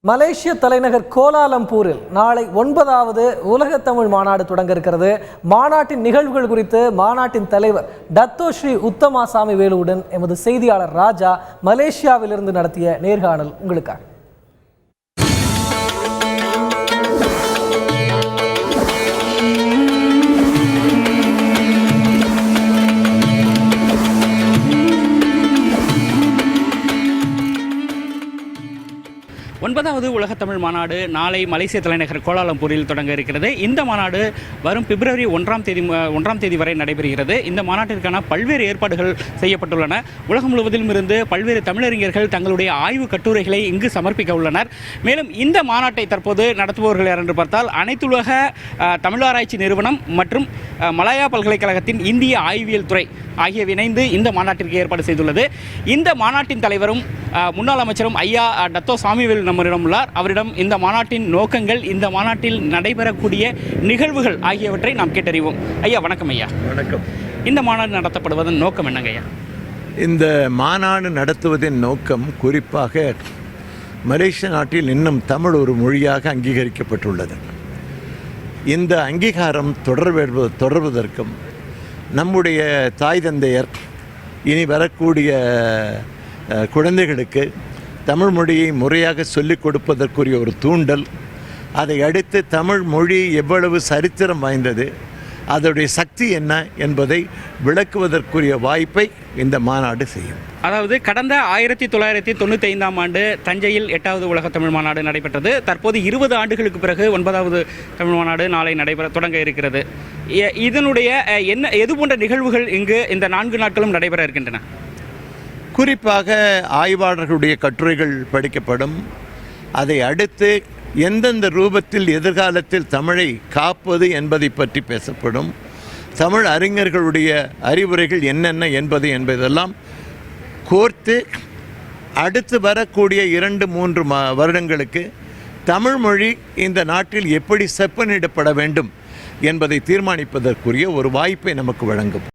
மலேசிய தலைநகர் கோலாலம்பூரில் நாளை 9வது உலக தமிழ் மாநாடு தொடங்க இருக்கிறது. மாநாட்டின் நிகழ்வுகள் குறித்து மாநாட்டின் தலைவர் டத்தோ ஸ்ரீ உத்தமாசாமி வேலுவுடன் எமது செய்தியாளர் ராஜா மலேசியாவிலிருந்து நடத்திய நேர்காணல் உங்களுக்காக. ஒன்பதாவது உலக தமிழ் மாநாடு நாளை மலேசிய தலைநகர் கோலாலம்பூரில் தொடங்க இருக்கிறது. இந்த மாநாடு வரும் பிப்ரவரி 1ஆம் தேதி வரை நடைபெறுகிறது. இந்த மாநாட்டிற்கான பல்வேறு ஏற்பாடுகள் செய்யப்பட்டுள்ளன. உலகம் முழுவதிலும் இருந்து பல்வேறு தமிழறிஞர்கள் தங்களுடைய ஆய்வு கட்டுரைகளை இங்கு சமர்ப்பிக்க உள்ளனர். மேலும் இந்த மாநாட்டை தற்போது நடத்துபவர்கள் யார் என்று பார்த்தால் அனைத்துலக தமிழாராய்ச்சி நிறுவனம் மற்றும் மலாயா பல்கலைக்கழகத்தின் இந்திய ஆய்வியல் துறை ஆகியவை இணைந்து இந்த மாநாட்டிற்கு ஏற்பாடு செய்துள்ளது. இந்த மாநாட்டின் தலைவரும் முன்னாள் அமைச்சரும் ஐயா டத்தோ சாமிவேல் நம்மிடம் உள்ளார். அவரிடம் இந்த மாநாட்டின் நோக்கங்கள், இந்த மாநாட்டில் நடைபெறக்கூடிய நிகழ்வுகள் ஆகியவற்றை நாம் கேட்டறிவோம். ஐயா வணக்கம். ஐயா வணக்கம். இந்த மாநாடு நடத்தப்படுவதன் நோக்கம் என்னங்க ஐயா? இந்த மாநாடு நடத்துவதன் நோக்கம் குறிப்பாக மலேசிய நாட்டில் இன்னும் தமிழ் ஒரு மொழியாக அங்கீகரிக்கப்பட்டுள்ளது. இந்த அங்கீகாரம் தொடர்வதற்கும் நம்முடைய தாய் தந்தையர் இனி வரக்கூடிய குழந்தைகளுக்கு தமிழ் மொழியை முறையாக சொல்லிக் கொடுப்பதற்குரிய ஒரு தூண்டல், அதை அடுத்து தமிழ் மொழி எவ்வளவு சரித்திரம் வாய்ந்தது, அதோடைய சக்தி என்ன என்பதை விளக்குவதற்குரிய வாய்ப்பை இந்த மாநாடு செய்யும். அதாவது கடந்த 1995ஆம் ஆண்டு தஞ்சையில் 8வது உலக தமிழ் மாநாடு நடைபெற்றது. தற்போது 20 ஆண்டுகளுக்கு பிறகு 9வது தமிழ் மாநாடு நாளை தொடங்க இருக்கிறது. இதனுடைய எது போன்ற நிகழ்வுகள் இங்கு இந்த 4 நாட்களும் நடைபெற இருக்கின்றன? குறிப்பாக ஆய்வாளர்களுடைய கட்டுரைகள் படிக்கப்படும். அதை அடுத்து எந்தெந்த ரூபத்தில் எதிர்காலத்தில் தமிழை காப்பது என்பதை பற்றி பேசப்படும். தமிழ் அறிஞர்களுடைய அறிவுரைகள் என்னென்ன என்பதெல்லாம் கோர்த்து அடுத்து வரக்கூடிய 2-3 வருடங்களுக்கு தமிழ் மொழி இந்த நாட்டில் எப்படி செப்பனிடப்பட வேண்டும் என்பதை தீர்மானிப்பதற்குரிய ஒரு வாய்ப்பை நமக்கு வழங்கும்.